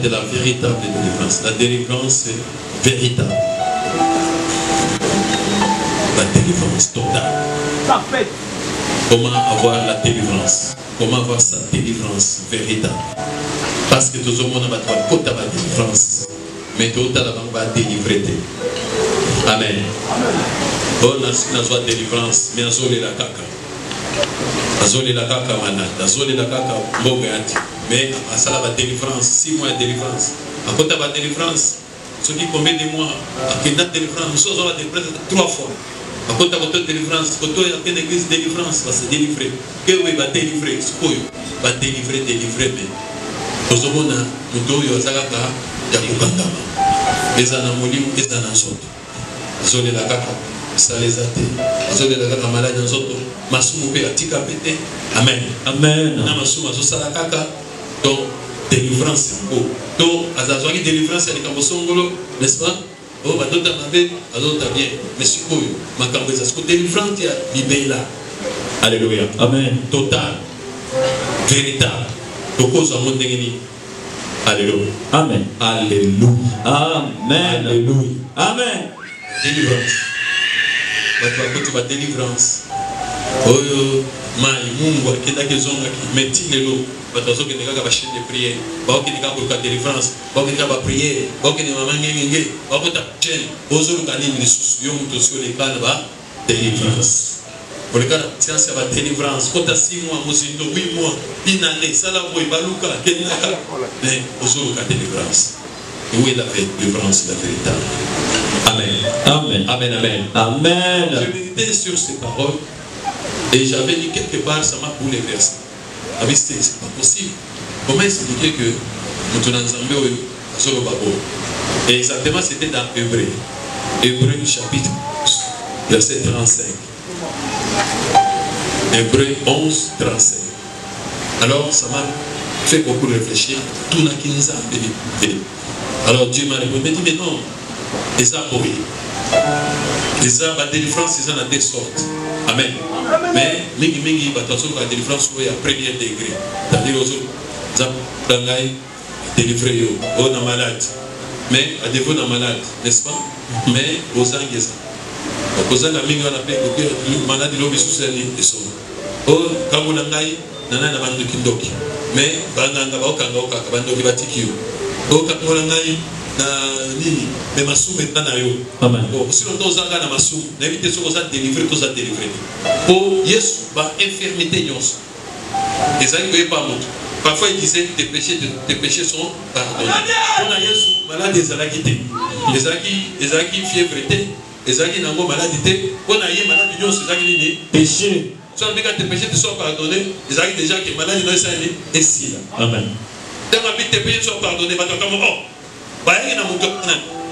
De la véritable délivrance. La délivrance est véritable. La délivrance totale. Parfait. Comment avoir la délivrance? Comment avoir sa délivrance véritable? Parce que tout le monde a la délivrance. Mais tout le monde va délivrer. Amen. Bon, on a la délivrance, mais on a la caca. On a la caca manade. On a la caca mbogati. Mais à ça, la délivrance, 6 mois de délivrance. À côté de la délivrance, ce qui combien de mois, à quelle date de délivrance, nous sommes la délivrance 3 fois. À côté de la délivrance, à côté de l'église de délivrance, va se délivrer. Que oui, va délivrer, ce qu'il va délivrer, mais. Nous sommes là, nous sommes là, nous sommes là, nous sommes là, nous sommes là, nous sommes là, ça les a été. Nous sommes là, nous malade, nous sommes là, nous sommes là, amen. Amen. Nous sommes là, donc, délivrance, c'est beau. Donc, à la délivrance, il y a des cambosongolo, n'est-ce pas? Oh, bah, d'autres m'avaient, d'autres bien. Mais c'est quoi? Ma cambosongolo, c'est délivrance, il y a l'ibé là. Alléluia. Amen. Total. Véritable. Donc, aux amours de Guinée. Alléluia. Amen. Alléluia. Amen. Alléluia. Amen. Délivrance. Tu vas délivrance. Oh, maï, mungo, qui est zonga qui mettine l'eau. Parce que nous avons chaîne de prière, nous avons la délivrance, nous avons la prière, nous avons la maman ngenge, nous avons la chaîne, nous avons la délivrance. Pour le cas de science, il y a la délivrance. Quand tu as 6 mois, 8 mois, une année, ça la voie, baluka, kenaka, mais nous avons la délivrance. Et où est la délivrance, la véritable? Amen. Amen. Amen. Amen. Amen. Je méditais sur ces paroles et j'avais dit quelque part, ça m'a bouleversé. C'est pas possible. Comment expliquer que nous sommes en Babo? Et exactement, c'était dans Hébreu. Hébreu chapitre 11, verset 35. Hébreu 11, 35. Alors, ça m'a fait beaucoup réfléchir. Tout n'a qu'une âme. Alors, Dieu m'a répondu, mais non, et ça, oui. Et ça, la délivrance, c'est ça, dans 2 sortes. Amen. Mais, mingi, la délivrance, c'est à premier degré. C'est-à-dire, délivrer, on est malade. Mais, à défaut, on est malade, n'est-ce pas? Mais, aux anges, aux anges, on appelle le malade, il est sous les sauts. Oh, quand on a nana, on a un kindoki. Mais, bandanga, okanga, bandoki batiki. Oh, quand on a nini, mais masou maintenant na yo. Amen. Si on doit na masou, n'évitez ce qu'on a délivré, tout ça délivré. Oh, yes, bah infirmité nyos. Et ça il pas montre. Parfois il disait que tes péchés sont pardonnés. On a yes, malade des alakité. Les alaki fièvre était, les alaki nango maladité. On a yé malade nyos, les alaki ni péché. Soit mais quand tes péchés te sont pardonnés, les alaki déjà que malade non ça est ici là. Amen. Dans ma vie tes péchés sont pardonnés, maintenant comme oh. Il y a un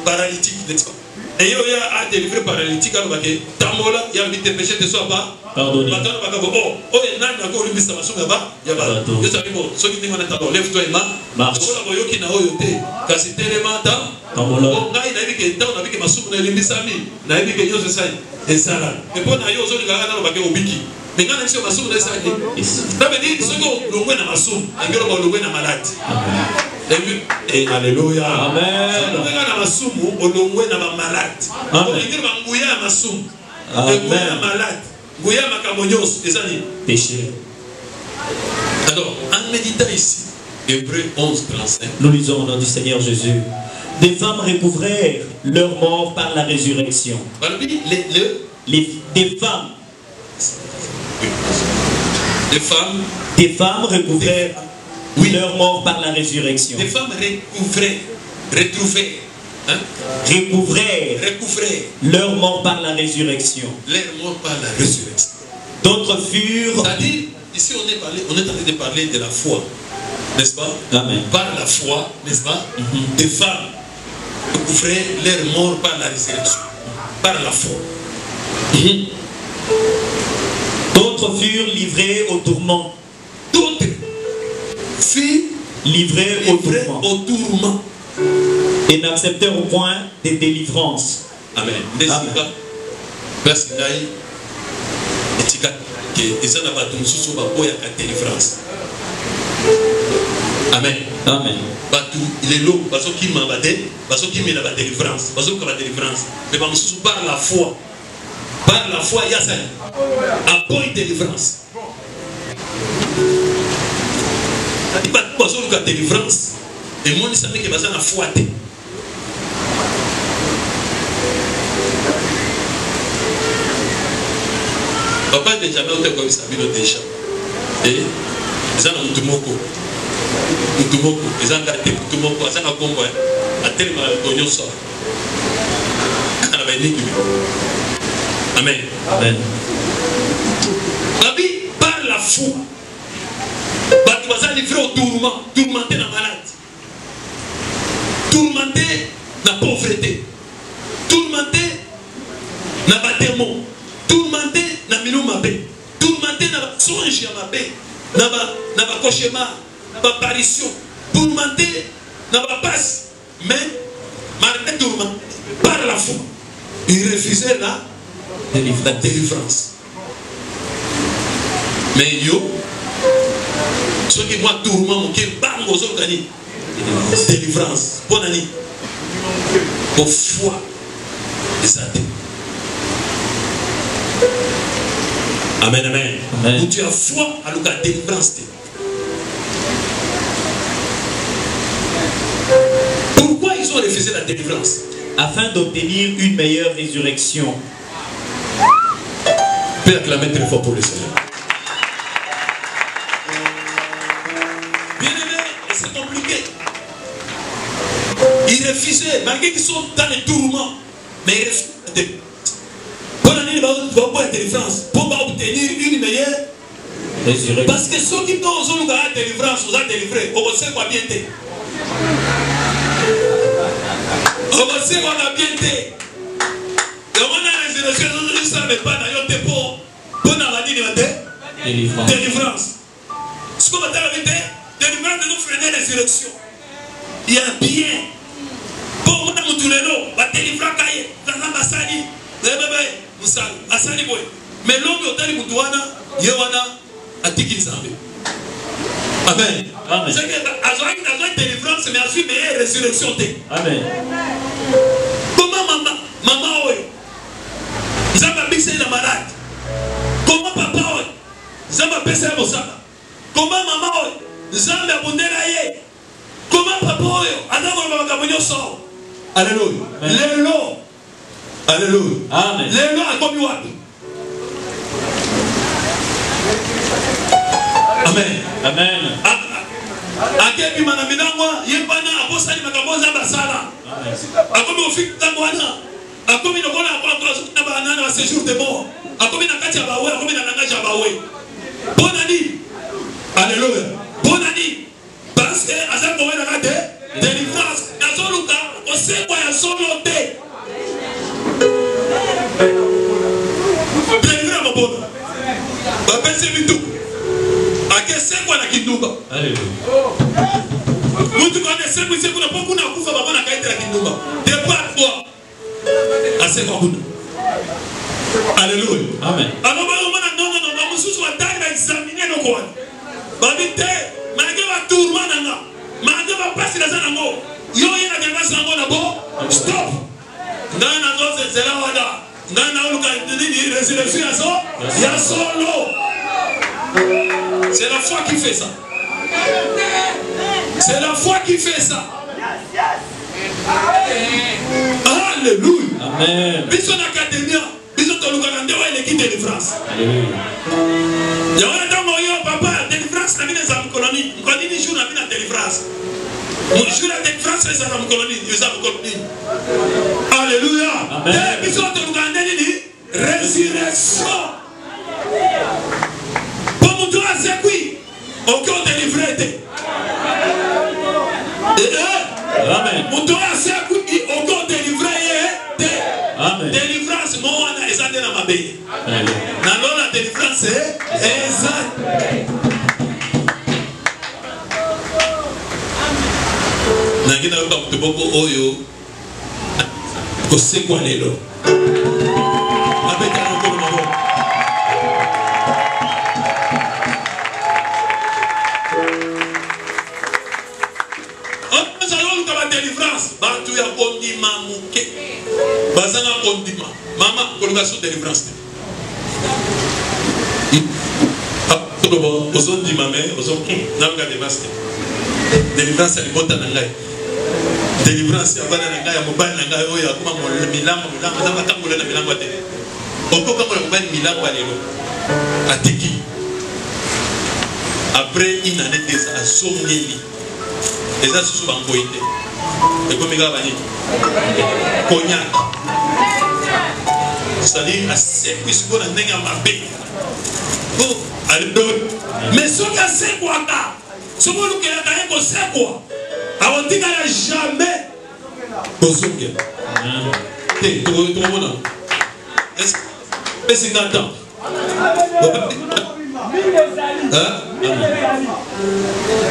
paralytique, n'est-ce pas? Et il y a un délivré paralytique, il y a un péché de soi pas. Pardonnez. Maintenant, il y a un peu de temps, il y a un lève-toi et marche. Il y a et alléluia. Amen. Péché. Alors, en méditant ici, Hébreu 11, 35. Nous lisons au nom du Seigneur Jésus. Des femmes recouvrèrent leur mort par la résurrection. Des femmes recouvrèrent leur mort par la résurrection. Des femmes retrouvaient leur mort par la résurrection. D'autres furent... C'est-à-dire, ici on est en train de parler de la foi, n'est-ce pas? Amen. Par la foi, n'est-ce pas? Des femmes recouvraient leur mort par la résurrection, par la foi. D'autres furent livrés au tourment. D'autres furent livrés au tourment. Et n'acceptèrent au point des délivrances. Amen. Amen. Amen. Il est l'eau, parce qu'il m'a battu, parce qu'il m'a la délivrance, parce qu'il m'a la délivrance. Mais par la foi, il y a ça. Après une délivrance. Il va pas sur la délivrance. Et moi, je savais que c'est la foi. Papa n'est jamais été comme ça, déjà. Et ils ont un moutoumoko. Moutoumoko, ils ont un gâté, moutoumoko, ils ont un combo. À tel moment, ils ont ça. Amen. Amen. Par la foi, ils sont livrés au tourment, tourmentés dans la maladie, tourmentés dans la pauvreté, tourmentés dans le bâtiment, tourmentés dans le milieu mabé, tourmentés dans le songe mabé, dans le cauchemar, dans l'apparition, tourmentés dans la passe, mais malgré tourment, par la foi, ils refusaient la délivrance. Mais yo, ceux qui voient tourment, qui bang aux autres, délivrance, bonne année, pour foi et santé. Amen, amen. Où tu as foi, alors la délivrance. Pourquoi ils ont refusé la délivrance? Afin d'obtenir une meilleure résurrection. Peut acclamer très fort pour le Seigneur. Bien aimé, c'est compliqué. Ils refusaient, malgré qu'ils sont dans les tourments, mais ils refusaient. Pour la délivrance, pour obtenir une meilleure résurrection. Parce que ceux qui ont la délivrance, vous ont délivré, on sait quoi bien être. On sait qu'on a bien été. Et on a la résurrection, nous ne savons pas dans notre dépôt. Pour la délivrance. Ce qu'on va dire la vérité, délivrance de nous freiner la résurrection. Il y a bien. Pour moi, nous tous les noms, la délivrance, dans la Massali, mais l'homme est allé Moutouana, Yewana, a Tiki Zambé. Amen. C'est que dans une délivrance, mais à suivre une résurrection. Amen. Comment maman, ils ont mixé la malade. Comment papa, ils ont baissé la mosaka. Comment maman, ils ont abondé la yé. Comment papa, ils ont sort. Alléluia. Alléluia. Alléluia. Amen. Alléluia. Amen. Amen. Amen. Akebi manaminangwa yepana abosali makaboza basala. Akomi ofika mwana. Akomi nokona akona banana ba séjour de mort. Akomi na kati ya bawe, akomi na langage ya bawe. Bonani. Alléluia. Bonani. Parce que azan ko wena kate délivrance nazoluka osekwa ya solo te. Délivrance mabona. Ba pese bitu. Akesekwa na kindumba. Alléluia. Mutu kwa nesekwa isekuna poku na kufa babona kaite la kindumba. Départ toi. Asekwa kuna. Alléluia. Amen. Alors non, mususu watali ba examiner no kwa. Babite, malgré va tourment nanga. Malgré va passer dans un ango. Yo yena nganga sango na bo. Stop. Ngana zoze zela wada. Ngana uluka ni résurrection ya so. Ya solo. C'est la foi qui fait ça. C'est la foi qui fait ça. Alléluia. Amen. Bison académia, bison tolukakande wa l'équipe de délivrance. Il y a un temps papa délivrance na bina za mkoloni. Mkoloni ni jour na bina délivrance. Mon jour la délivrance c'est za mkoloni, za mkoloni. Alléluia. Amen. Bison tolukakande ni résurrection. Pour mon tour à séqui, encore délivré. Amen. Mon tour à séqui, encore délivré. Amen. Délivrance, moi, on a exact dans ma baie. Dans la délivrance, c'est exact. Nangina ba mtoboko oyo. Ko se kwa lelo. Abeka ngoko mabo. On salon ka ba délivrance, ba tu ya kondima muke. Bazanga kondima. Mama colocation délivrance. Tout aux dit maman, aux autres n'anga de masque. Délivrance à l'ibota nangai. Délivrance à bana nangai ya mobile nangai oya kuma mo milambo zama tambola na milambo te. Oko kama na mobile milambo alelo. Atiki. Après une année de ça somneli. Les a sous bangoïté. Et comme il va venir. Cognac. C'est-à-dire à 5 puisque on a un bébé. Bon, mais ce qui a 5 ans, ce qui a 5 ans, on dit qu'il n'a jamais besoin de est-ce que c'est un temps?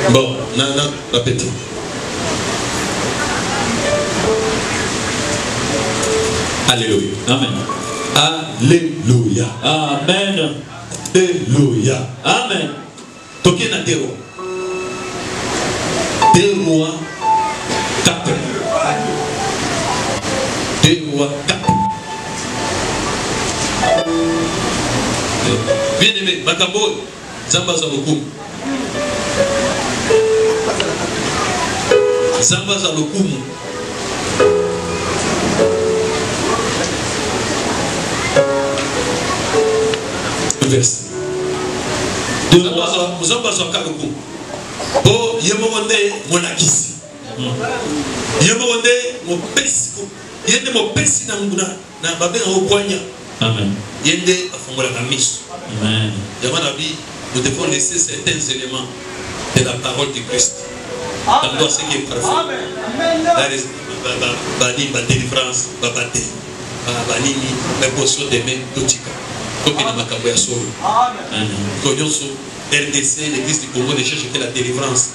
Bon, la petite. Alléluia. Amen. Alléluia. Amen. Alléluia. Amen. Toké na 2 rois. 2 rois 4. 2 rois 4. Bien aimé, Makambo, Zamba Zalokum. Zamba Zalokum. Verset. Zamba Zalokum. Oh, Yemonde Monakisi. Yemonde Mopesi. Yende Mopesi na babe na okwanya. Amen. Yende afongola kamiso. Amen. Nous devons laisser certains éléments de la parole de Christ. Dans ce qui est parfait. La délivrance, la bataille, la potion des mains, totika. Tokena makambo ya solo. Amen. Tonyoso RDC, l'église du Congo de chercher la délivrance.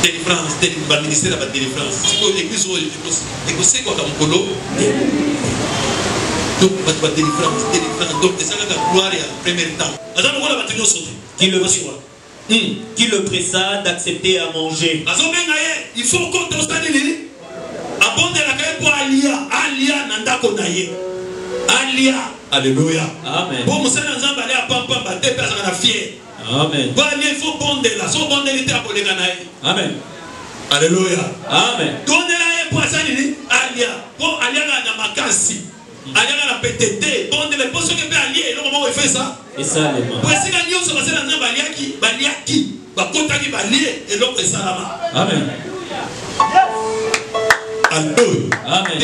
Délivrance, le ministère de la délivrance. C'est l'église où il sait quoi comme colo. Donc, la délivrance, donc, c'est ça la gloire à premier temps. Qui le pressa d'accepter à manger. Il faut qu'on te stade Alia. Alléluia. Amen. Bon, monsieur Nzamba aller à pampa ba te personne na fier. Amen. Ba il faut bonder là, so bonder était à kolega na ye. Amen. Alléluia. Amen. Donner la poisson ni Alia. Bon Alia na makasi. Alia na PTT, bonder les postes que peut allier, le moment où il fait ça. Et ça les mains. Pour essayer de dire sur monsieur Nzamba baliaki, ba kontaki balier et l'autre salama. Amen. Alléluia. Amen.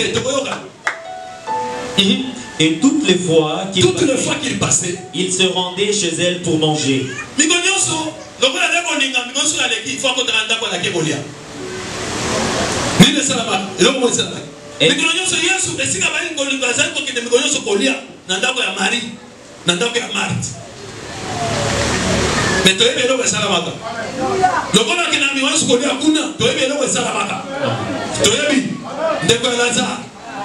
Et toutes les fois qu'il passait, il se rendait chez elle pour manger.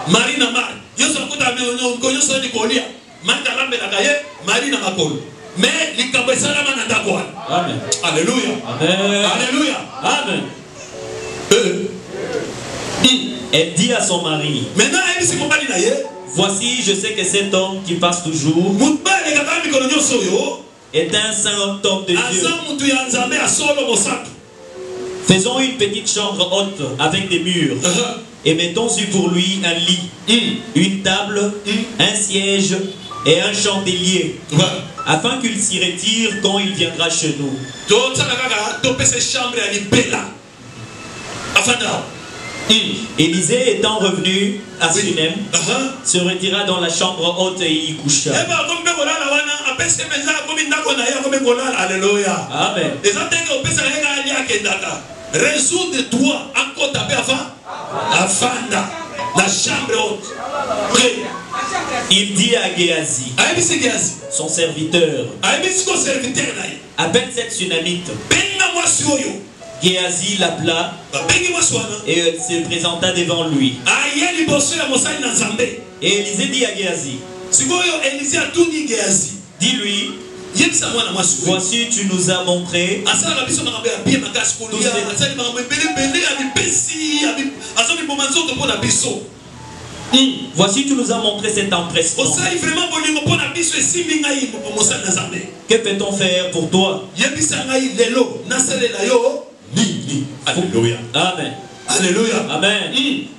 Marina Mar, yo so kuta yo so ni kolia, manda rambe la kaye, Marina makolo. Mais likambo salama na ndako. Amen. Alléluia. Amen. Alléluia. Amen. Elle dit à son mari, maintenant elle dit comment na ye, voici je sais que cet homme qui passe toujours est un saint homme de Dieu. Faisons une petite chambre haute avec des murs. Et mettons-y pour lui un lit, une table, un siège et un chandelier. Afin qu'il s'y retire quand il viendra chez nous. Élisée étant revenu à Sunem, se retira dans la chambre haute et y coucha. Amen. Résoudre-toi en côte à Fanda, la chambre haute. Il dit à Géasi, son serviteur, appelle cette Sunamite. Géasi l'appela et elle se présenta devant lui. Et Élisée dit à Géasi, dis-lui, voici tu nous as montré voici tu nous as montré cet empressement. Que peut-on faire pour toi? Alléluia. Amen. Alléluia. Amen.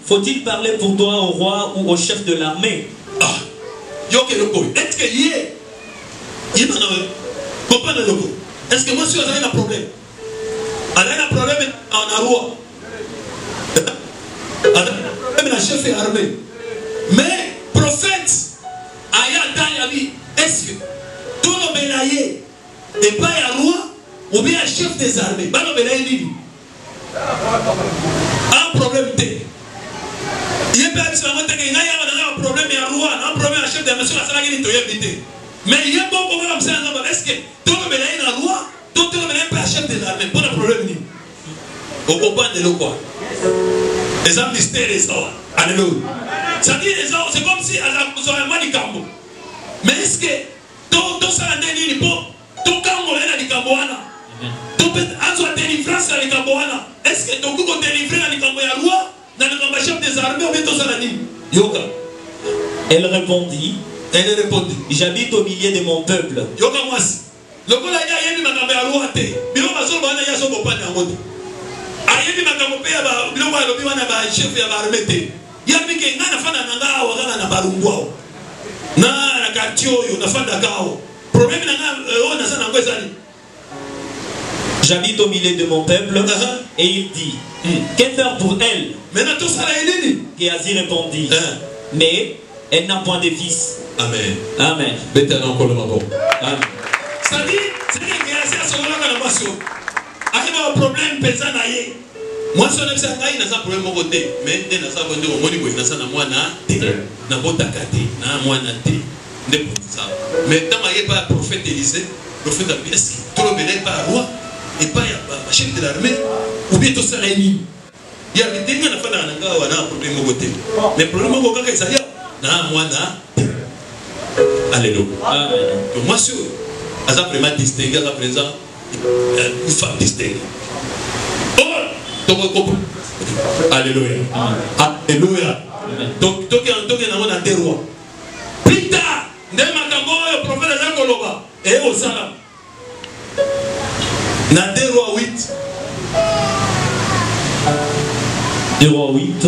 Faut-il parler pour toi au roi ou au chef de l'armée? Est-ce que moi, si vous avez un problème, un problème en roi, même la chef est armée. Mais prophète, est-ce que tout le bélaye n'est pas un roi ou bien un chef des armées? Un problème t'es. Il y a un problème à roi, un problème à chef des armées. Mais il y a beaucoup comme ça. Est-ce que tout le bélaye est un roi, tout le bélaye n'est pas un chef des armées? Pas de problème. Au combat de l'eau quoi. Les hommes mystères les hommes. Alléluia. Ça dit les hommes, c'est comme si vous avez mal du cambo. Mais est-ce que tout ça n'a pas dit tout cambo est dans le camboana? Tout peut être délivrance dans le camboana. Est-ce que tout le délivré dans le camboana roi, dans le cambo chef des armées, ou bien tout ça n'a dit? Yoga. Elle répondit, j'habite au milieu de mon peuple. Yoga moi. Le gars là, il y a un cambo roi te. Biro baso bana ya so kopana ngoto. Ayebi makambo pe ya ba biloko ya lobi wana ba chef ya ba armée te. Ya bike ngana fana nanga wakana na barungwao. Na katio yo na fanda kao. Problème nanga on na sana ngwezali. J'habite au milieu de mon peuple et il dit, que faire pour elle? Maintenant tout ça là il dit. Géasi répondit, mais elle n'a point de fils. Amen. Amen. Maintenant encore le mabo. Amen. Ça dit, c'est que Géasi a son nom dans la moisson. Arrive un problème pesant à y. Moi, si on a un problème mon côté, mais il y a un problème au Monique, il y a un mois na bota kate, na mois na té, ne pour ça. Mais tant qu'il n'y a pas prophète Élisée, prophète a dit, est-ce que tout le béné pas roi et pas chef de l'armée, ou bien tout ça réuni. Il y a des gens qui ont un problème au côté. Mais le problème au côté, c'est na mois na té. Alléluia. Donc moi, si on a vraiment distingué à présent, une femme distinguée. Alléluia. Alléluia. Donc, tu as des rois. Plus tard, le prophète de Koloba et au Salam. Dans 2 rois 8. 2 rois 8.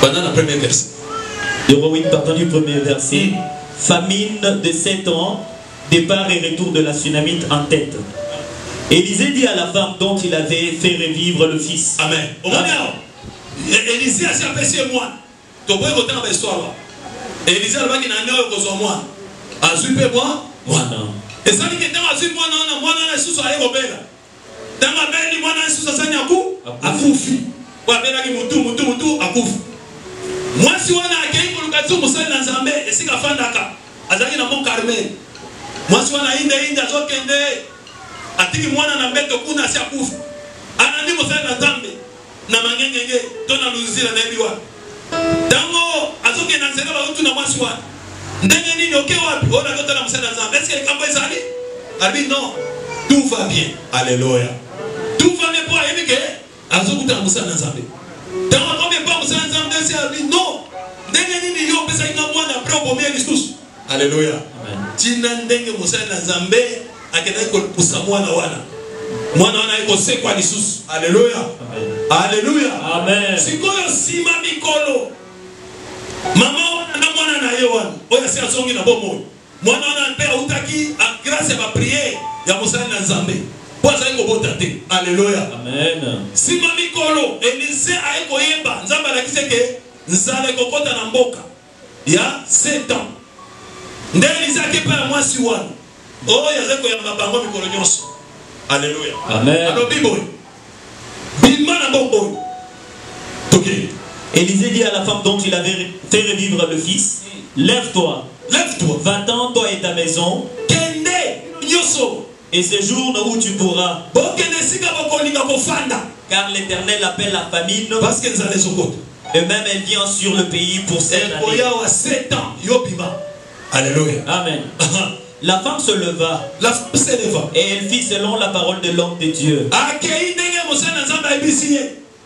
Pendant la première verset. 2 rois 8, partant du premier verset. Famine de 7 ans. Départ et retour de la Sunamite en tête. Élisée dit à la femme dont il avait fait revivre le fils. Amen. Élisée a s'appelé moi. Tu peux écouter dans l'histoire. Élisée a dit que moi. Azupé moi. Non. Et ça dit que dans Azupé moi, moi, non, sous à Robert. Dans ma belle, moi, non, sous à Sanyaku. A Foufi. Ou à Belagi Moutou, à Kouf. Moi, si on a accueilli pour le cas de Moussa Nanzambe, et si la fin d'Aka, Azaki n'a pas carmé. Moi, si on a une azokende, atiki mwana na mbeto kuna si akufu. Anandi Moussa Nanzambe, na mangengenge, tona luzira na ebiwa. Dango, azoke nanzela ba utu na mwasi wa. Ndenge nini oke wapi? Ona kota na Moussa Nanzambe. Est-ce que le campo est sali? Arbi non. Tout va bien. Alléluia. Tout va bien pour Ayemike. Azokuta Moussa Nanzambe. Dango, combien pas Moussa Nanzambe, c'est Arbi non. Ndenge nini yo pesa inga mwana après au premier discours. Alléluia. Tinandenge mosala na Nzambe akenda ko kusamwana wana. Mwana wana iko sekwa lisusu. Alléluia. Alléluia. Amen. Sikoyo sima mikolo. Mama wana na mwana na ye wana. Oya si azongi na bomo. Mwana wana mpe utaki grâce ba prière ya mosala na Nzambe. Poza ngo botate. Alléluia. Amen. Sima mikolo Élisée aiko yemba Nzambe alakiseke nzale kokota na mboka. Ya 7 ans. Nde Élisée akepa mwasi wana. Oya zeko ya mabango mikolo nyonso. Alléluia. Amen. Alors Bible. Bimba na bobo. OK. Élisée dit à la femme dont il avait fait revivre le fils, lève-toi. Lève-toi. Va-t'en, toi et ta maison. Kende nyoso. Et séjourne où tu pourras. Car l'Éternel appelle la famine. Parce que et même elle vient sur le pays pour 7 années. Alléluia. Amen. La femme se leva. Et elle fit selon la parole de l'homme de Dieu.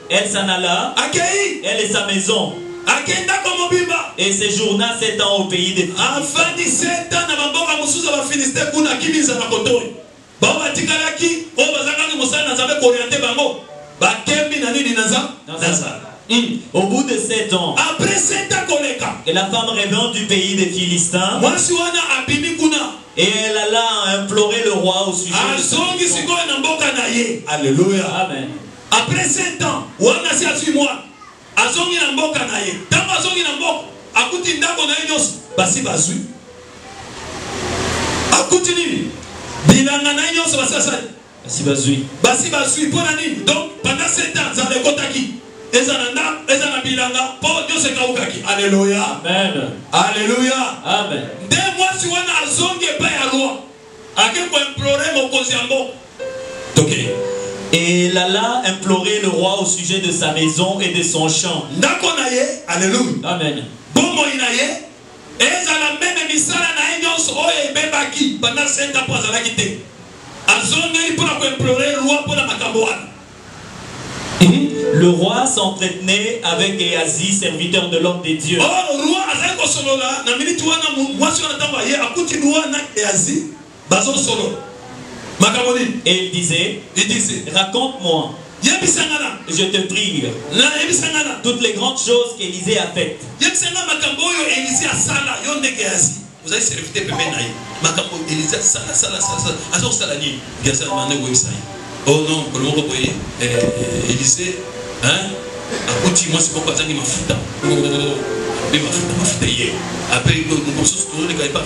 Elle s'en alla. Elle et sa maison. Et séjourna 7 ans au pays des Philistins. Au bout de 7 ans, après 7 ans, et la femme revint du pays des Philistins. Et elle alla implorer le roi au sujet de sa maison. Alléluia. Amen. Après 7 ans, azongi na mboka na ye. Tango azongi na mboka, akuti ndako na ye nyonso, basi bazui. Akuti nini? Bilanga na ye nyonso basi asali. Basi bazui. Basi bazui pona nini? Donc pendant 7 ans, zale kotaki. Ezana bilanga, po nyonso kaukaki. Alléluia. Amen. Alléluia. Amen. De mwasi wana azongi pa ya loi. Ake ko implorer mokozi ya mboka. OK. Et elle alla implorer le roi au sujet de sa maison et de son champ. Alléluia. Amen. Le roi s'entretenait avec Géasi, serviteur de l'homme de Dieu. Et il disait, raconte-moi, je te prie, toutes les grandes choses qu'Élisée a faites. Vous avez servi oh non, Élisée, hein? Moi c'est pourquoi j'ai mafuta. Après, nous sommes tous les pas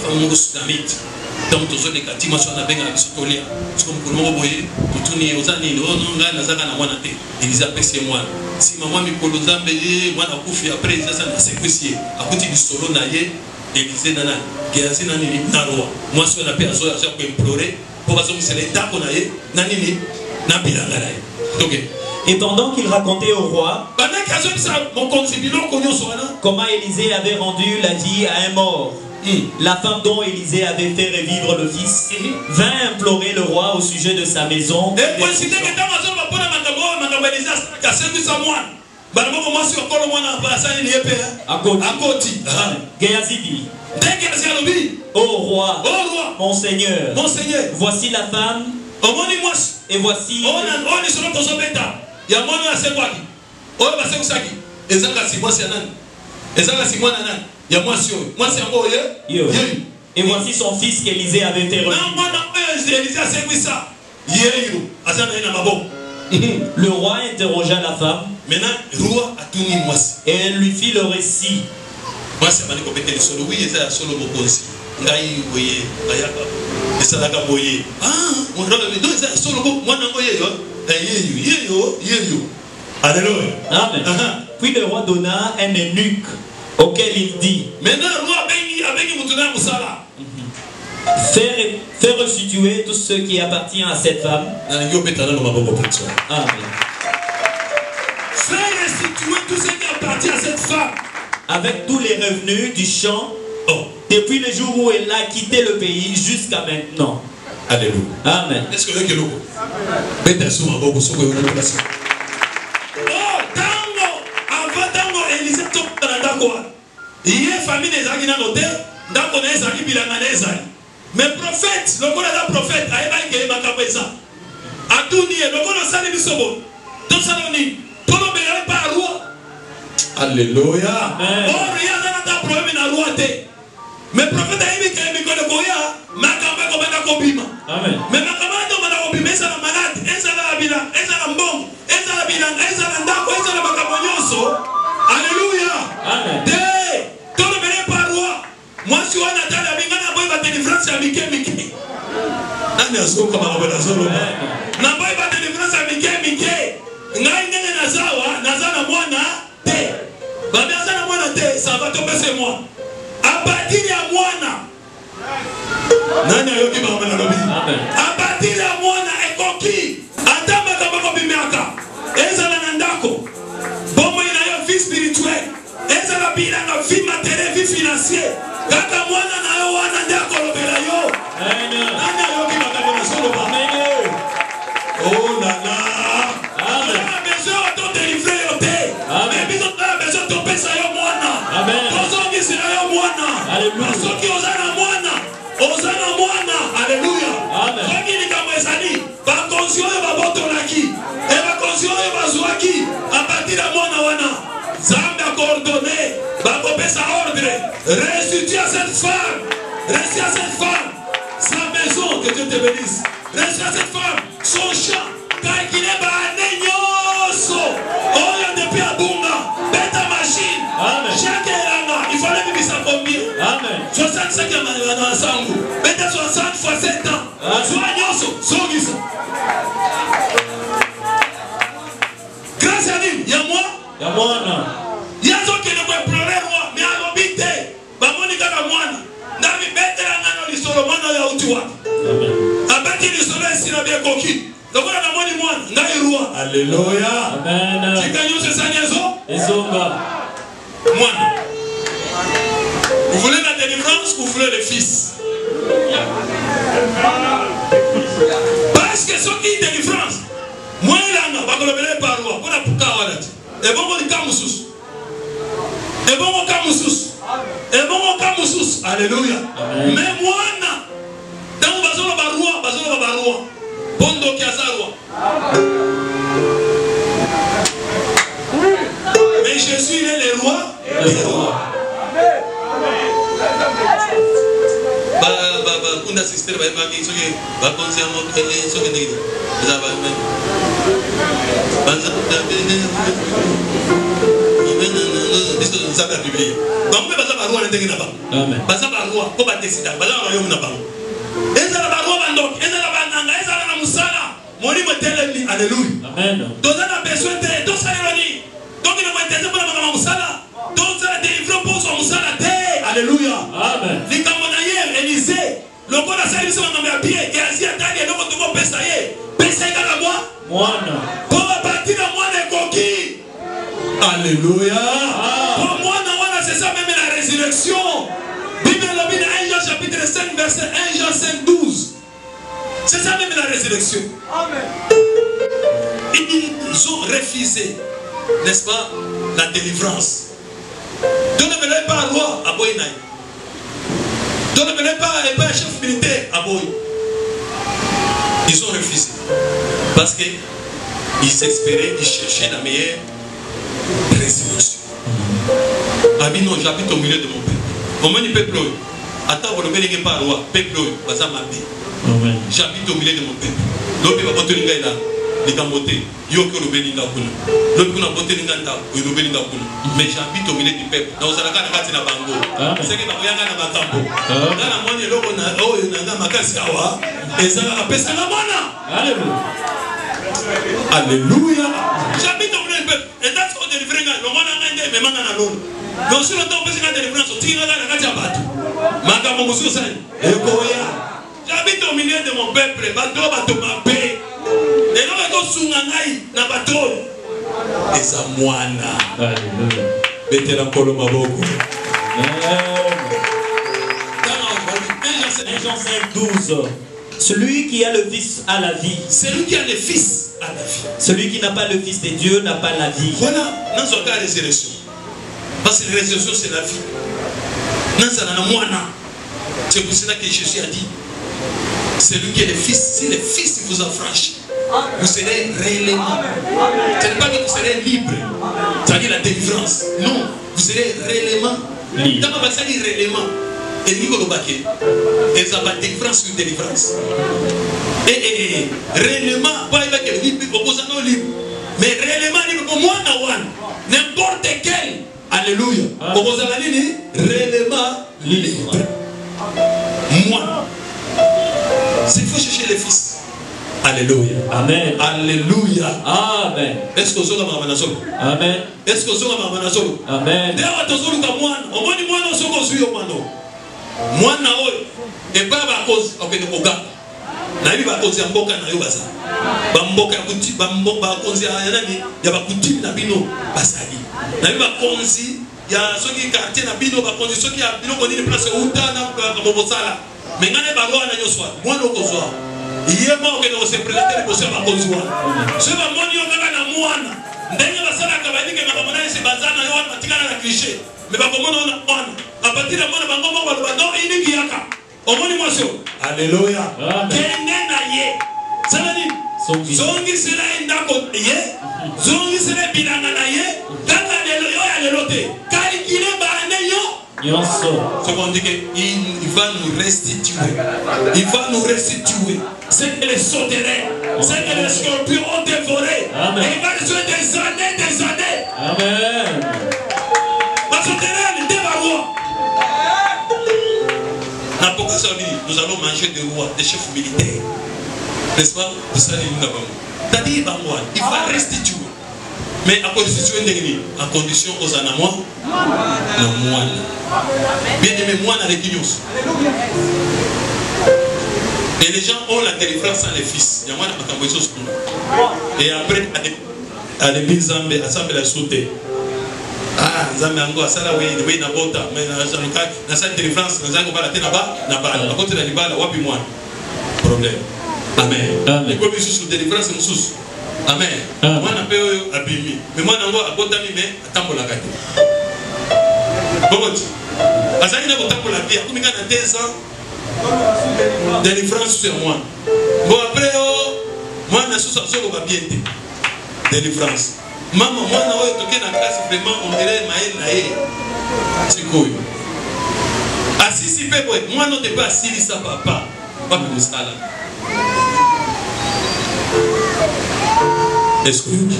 donc tous les cas, moi je suis avec Sotolia. C'est comme pour nous voyez, tout ni aux années, oh non, là, la zaka na wana te. Élisée c'est moi. Si maman mi koloza mbeye, moi na kufi après ça na séquencier. À côté du solo na ye, Élisée nana, Géasi nani na roi. Moi je suis na paix à soi, j'ai implorer pour que ça les dako na ye, nani ni na bilanga na ye. OK. Et pendant qu'il racontait au roi comment Élisée avait rendu la vie à un mort, la femme dont Élisée avait fait revivre le fils vint implorer le roi au sujet de sa maison. Géasi dit, ô roi, mon Seigneur, voici la femme et voici et voici son fils qu'Élisée avait fait revivre. Le roi interrogea la femme et elle lui fit le récit. Amen. Puis le roi donna un eunuque auquel il dit, fais restituer tout ce qui appartient à cette femme. Amen. Fais restituer tout ce qui appartient à cette femme. Avec tous les revenus du champ, depuis le jour où elle a quitté le pays jusqu'à maintenant. Alléluia. Amen. Est-ce que le famille des ndako na ezali bilanga na ezali. Mais prophète, lokola da prophète ayeba ke makambo eza. Atuni lokola sali bisobo. Donc ça noni, tolo bela pa roi. Alléluia. Oh, rien n'a problème na roi te. Mais prophète ayebi ke mikolo koya, makambo ko bana ko bima. Amen. Mais makambo ndo bana ko bima ezala malade, ezala bila, ezala mbongo, ezala bilanga, ezala ndako, ezala makambo nyonso. Alléluia. Amen. De tolo bela pa roi. Moi si on attend la bingana boy ba délivrance ya mike mike. Nani asoka makambo na solo. Na boy ba délivrance ya mike mike. Ngai ngene nazana mwana te. Babi azana mwana te, ça va tomber sur moi. À partir de mwana. Nani ayoki makambo na lobi. À partir de mwana ekoki. Ata makambo bimiaka. Ezala na ndako. Bomo ina yo vie spirituelle. Ezala bilanga vie matérielle, vie financière. Kaka mwana na yo wana ndako lobela yo. Amen. Nani ayoki makambo na solo ba. Oh la la. Amen. On a besoin de délivrer yo te. Amen. Mais on a besoin de pesa yo mwana. Amen. Kozongi sina yo mwana. Alléluia. Soki ozana mwana. Ozana mwana. Alléluia. Amen. Soki ni kama ezali. Ba conscient yo ba botolaki. Et ba conscient yo ba zuaki. À partir de mwana wana. Zambe a coordonné. Ba kopesa ordre. Restitue à cette femme. Restitue à cette femme sa maison, que Dieu te bénisse. Restitue à cette femme son champ. Car qu'il est banényoso. Oh, il y a des pieds à bunga. Bête machine. Amen. Chaque élanga. Il fallait vivre ça combien? Amen. 65 ans dans Sangu. Bête 60 fois 7 ans. Sois nyoso. Sogisa. Grâce à Dieu. Il y a moi. Il y a moi. Il y a ceux qui ne peuvent pleurer moi. Mais à l'obité. Bamonika la moine. Nami bête la nano li solo mwana ya utuwa. Amen. Abati li solo esi na bien coquille. Donc on a moni moine. Ngai roi. Alléluia. Amen. Chikanyo se sanyezo. Ezonga. Moine. Vous voulez la délivrance ou vous voulez le fils? Parce que ceux qui délivrance. Moi il a pas que par roi. On a pour kawalat. Et bon on kamusus. Et bon on kamusus. Et bon on kamusus. Alléluia. Mais moi dans bazolo barua. Bondo kiazarwa. Mais je suis le roi des rois. Kunda sister ba maki soki ba konsi amo kele soki ndigi. Za ba men. Banza Diso nzaba Biblia. Bamwe baza barua ndenge na ba. Amen. Baza barua ko ba desida, baza barua na ba. Ezala barua bandok, ezala bananga, ezala na musala. Moni moteleli, alléluia. Amen. Dozana besoin de dos saloni. Donc il va intérêter pour la musala. Donc ça délivre pour son musala te. Alléluia. Amen. Les camonaïens Élisée, le bon a servi son nom à pied et ainsi attaqué le monde de pesaye. Pesaye à moi. Moine. Pour partir de moi les coquilles. Alléluia. Pour moi c'est ça même la résurrection. Bible le Bible 1 Jean chapitre 5 verset 1 Jean 5 12. C'est ça même la résurrection. Amen. Ils ont refusé, n'est-ce pas, la délivrance. Donc ne venez pas roi à Boïnaï. Donc ne venez pas un chef militaire à Boï. Ils ont refusé. Parce qu'ils espéraient, ils cherchaient la meilleure résurrection. Ami non, j'habite au milieu de mon peuple. Comment du peuple? Attends, vous ne venez pas roi. Peuple, j'habite au milieu de mon peuple. L'homme va voter là. Les Gambotés, Yoko le Belinda Kuna. L'homme qui a voté l'Inganda, il le Belinda Kuna. Mais j'habite au milieu du peuple. Dans la carte de Bango. C'est que ma yanga na Batambo. Dans la moine, l'homme na oh, il n'a pas cassé awa. Et ça a pesé la mana. Alléluia. J'habite au milieu du peuple. Et that's what the living le monde a gagné, mais manga na l'autre. Donc si l'on peut faire la délivrance, on tire la carte à Batou. Manga Momosu Sai. Et Koya. J'habite au milieu de mon peuple. Bateau, bateau, ma paix. Et non, bateau, Sunganai, na bateau. Et ça, moana. Alléluia. Mettez la colonne à beaucoup. 1 Jean 5, 12. Celui qui a le Fils a la vie. Celui qui a le Fils a la vie. Celui qui n'a pas le Fils de Dieu n'a pas la vie. Voilà, dans son cas, la résurrection. Parce que la résurrection, c'est la vie. C'est pour cela que Jésus a dit, celui qui est le Fils, si le Fils vous affranchit, vous serez réellement. Ce n'est pas que vous serez libre, c'est-à-dire la délivrance. Non, vous serez réellement libre. Dans ma base, il réellement. Et il y a la délivrance sur délivrance. Et réellement, pas libre, opposant libre. Mais réellement libre pour moi, n'importe quel. Alléluia. Opposant réellement libre. Moi. C'est faut chercher le Fils. Alléluia. Amen. Alléluia. Amen. Est-ce que vous avez un manasolo? Amen. Est-ce que vous avez un manasolo? Amen. D'ailleurs, vous avez un moine. On va dire moi, nous sommes construits au mano. Moi, et pas à cause de Oga. Naïve à cause de Mboka Nayobaza. Bamboka Kuti, Bamboka Konzi, il y a Bakoutim Nabino, Basadi. Naïve à Konzi, il y a ceux qui quartier Nabino, Bakonzi, ceux qui a Bino, on dit les places où t'as un Bobosala. Mais il y a des barons à Yoswa, moi non Kozwa. Il y a mort que nous se présenter pour se faire Kozwa. Ce que moi, il y a un moine. D'ailleurs, la salle à Kabadi, que ma maman s'est basée dans le matin à la cliché. Mais pas comment on a moine. À partir de moi, on va non, il est Giaka. Au moins, moi, alléluia. Kenenaye. Ça veut dire, Zongi sera un d'accord. Zongi sera binanganaye. Dans la déloté. Car il est banéo. Ce qu'on dit qu'il va nous restituer. Il va nous restituer. C'est que les sauterelles, c'est que les scorpions ont dévoré. Amen. Et il va nous jouer des années, des années. Amen. La sauterelle, des barreaux. Nous allons manger des rois, des chefs militaires. N'est-ce pas? C'est-à-dire, il va restituer. Mais à constituer en condition aux anamois, bien aimé, moi, dans les guignos. Et les gens ont la délivrance sans les fils. Il y a moi qui et après, à l'église Zambé, à Zambé la sauté. Ah, Zambé Ango, ça là, oui, na bota, mais na sa délivrance, na zango bala tena ba, na ba, na côté de libala, wapi moi. Problème. Amen. Les premiers sous délivrance, c'est sous. Amen. Moi, n'a pas eu abîmé. Mais moi, n'a pas bota mi, mais attends la gâte. Bon, Azali n'a pas pour la vie. Comme il y a 2 ans, délivrance sur moi. Bon, après, moi, je suis sorti au bien. Délivrance. Maman, moi, je suis dans la classe, vraiment, on dirait Maël Naé. C'est quoi? Assis, si peu, moi, je n'ai pas assis, ça, papa. Pas que vous là. Est-ce que Yoki?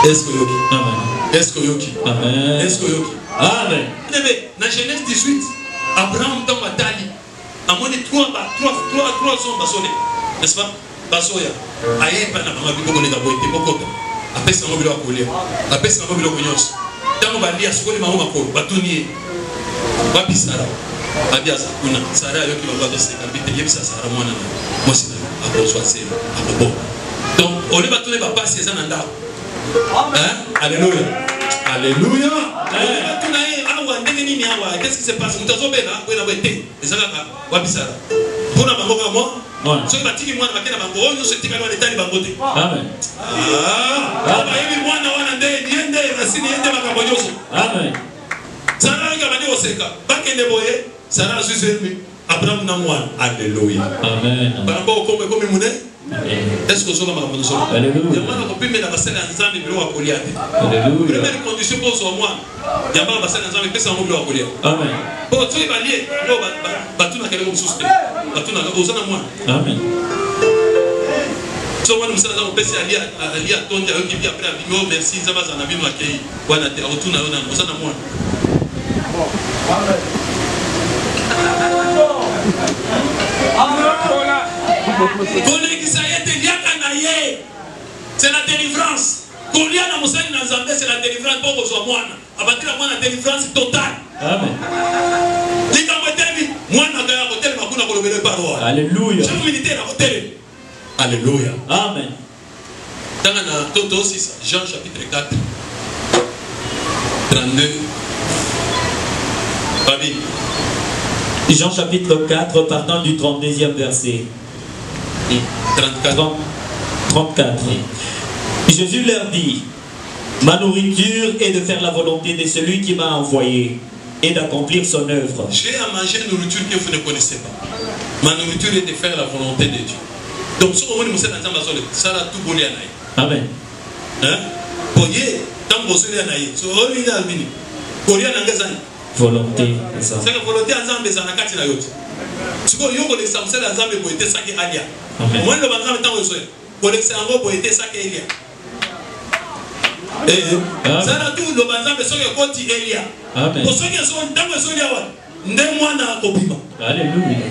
Est-ce que Yoki? Amen. Est-ce que Yoki? Amen. Est-ce que Yoki? Amen. Dans Genèse 18, Abraham dans Batali, à moins de 3 sont bassolés. N'est-ce pas? Bassoya. Aïe, pas na maman, biko les gaboïté, boko. Après, c'est un mobile à coller. Après, c'est un mobile à cognos. Tant qu'on va lire, ce qu'on est maman à coller. Batunier. Babisara. Abiasa. Una. Sarah, Yoki va voir de ses capitales. Yebisa Sarah, moi, moi, c'est à Bonsoir, c'est à Bobo. Donc, on va tourner papa si c'est un anda. Alléluia. Alléluia. Qu'est-ce qui se passe? Nous avons bien là, on a été. Les Arabes, Wabisara. Pour la maman, moi, ceux qui m'ont dit que nous sommes dans l'état de Bangoté. Amen. Amen. Sarah Gabani Oseka, Bakende Boye, Sarah Suzelmi, Abraham Namwan. Alléluia. Amen. Bambo comme Mouné. Est-ce que vous avez un besoin? Alléluia. Il y a un peu de bassin dans un bureau à Coliate. Alléluia. Première condition pour ce mois, il y a un bassin dans un bureau à Coliate. Amen. Pour tous les baliers, Batou n'a qu'à le soutenir. Batou n'a qu'à le moins. Amen. Si on nous a passé à lire à ton dialogue qui vient après la vidéo, merci, ça va en avis m'accueillir. Voilà, tu as retourné à moi. C'est la délivrance. C'est la délivrance pour que soit moine. À partir de moi, la délivrance totale. Amen. Alléluia. Alléluia. Amen. Dans Toto 6, Jean chapitre 4, 32. Babi. Jean chapitre 4, partant du 32e verset. 34. Jésus leur dit, ma nourriture est de faire la volonté de celui qui m'a envoyé et d'accomplir son œuvre. J'ai à manger une nourriture que vous ne connaissez pas. Ma nourriture est de faire la volonté de Dieu. Donc, si vous voulez, ça va tout voler à Amen. Hein? Voyez, tant que vous voulez à Naïe, volonté. C'est que volonté à Zambé, ça n'a qu'à tirer. Si vous voulez, les samsels à Zambé pour être ça qui est alia. Moi, le banzam est en besoin. Pour les cerveaux pour être ça qui est alia. Ça n'a tout le banzam, mais ce qui est côté Elia. Pour ceux qui sont dans le sol, ndemwana kopima. Alléluia.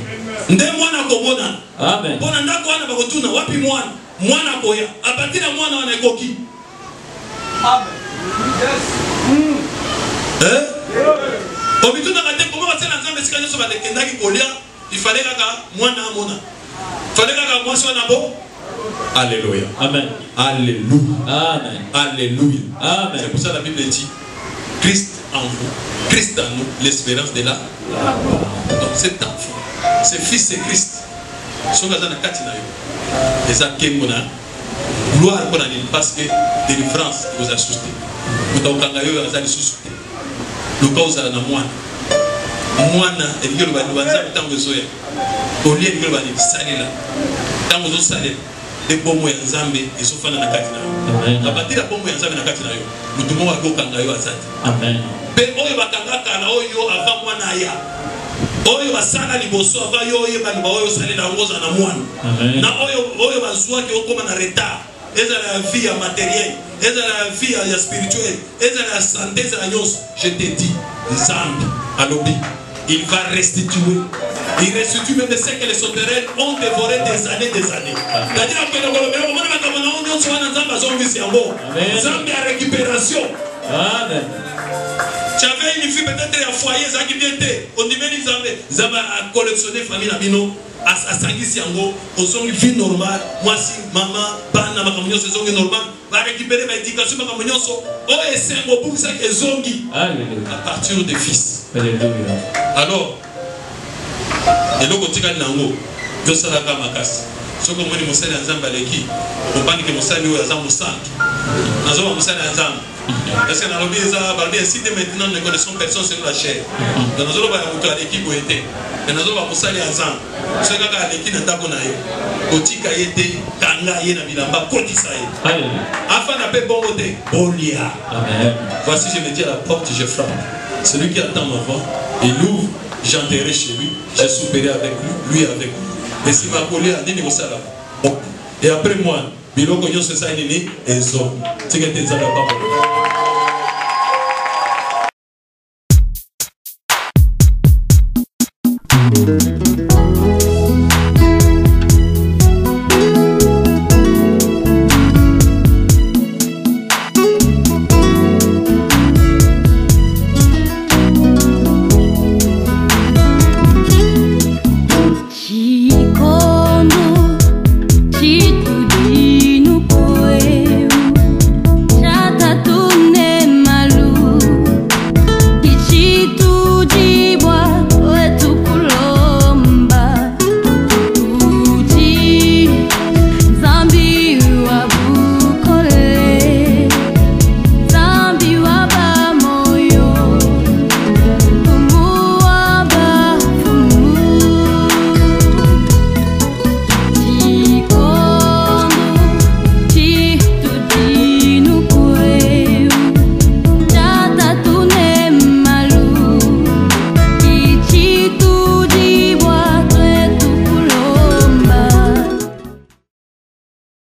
Ndemwana kobona. Amen. Pona ndako wana bakotuna wapi mwana koya. A partir de mwana wana ekoki. Amen. Yes. Obituna kate comment va na Nzambe sika nyoso balekendaki kolia, il fallait kaka mwana amona. Il fallait kaka mwasi wana bo. Alléluia. Amen. Alléluia. Amen. Alléluia. Amen. C'est pour ça que la Bible dit Christ en vous, Christ en nous, l'espérance de la. Donc cet enfant, ce fils c'est Christ. Son gazan a katina yo. Les akemona, gloire pour l'année parce que délivrance vous a soutenu. Vous avez entendu yo azali soutenu. Le cas vous a na moi. Mwana et le bani wanza tango zoya. Au lieu de le bani salela. Tango zo salela. Des bombes en Zambé et sont fans de la katina. À partir de la bombe en Zambé na katina yo. Nous devons aller au kangayo azati. Amen. Mais oyo bakanga kana oyo avant moi na ya. Oyo basala liboso avant yo yeba liba oyo salela ngoza na mwana. Na oyo bazwa ki okoma na retard. Eza la vie ya matériel, eza la vie ya spirituel, eza la santé, eza la nyos. Je te dis, Zambi, alobi, il va restituer. Il restitue même de ce que les sauterelles ont dévoré des années. C'est-à-dire que le Zambi a récupération. Amen. J'avais une fille peut-être à foyer, ça qui vient. On dit même Zambi a collectionné famille Nabino. À Sangisi Yango, on a une vie normale. Moi, si maman, bana, ma communion, c'est zongi normal. Va récupérer ma éducation, ma communion, oh, et c'est un beau ça qui est zongi. À partir des fils. Alors, et le côté de Nango, je sais la gamme à casse. Ce que moi, je sais dans Zambaleki, on parle que mon salut est à Zamoussant. Nous avons mon salut à Zam. Parce que dans le pays, si maintenant nous ne connaissons personne sur la chair, nous avons l'équipe où était. Et nous avons salut à Zam. Ce que l'équipe n'a pas connu. Kotika était, Kanga yé na bilamba, Kotisa yé. Afin d'appeler bon côté, Bolia. Voici, je me dis à la porte, je frappe. Celui qui attend ma voix, il ouvre, j'enterrai chez lui, je souperai avec lui, lui avec lui. Et si ma colère a dit, et après moi, Biloko Nyo se sa nini, et zo. C'est que tu es à la parole.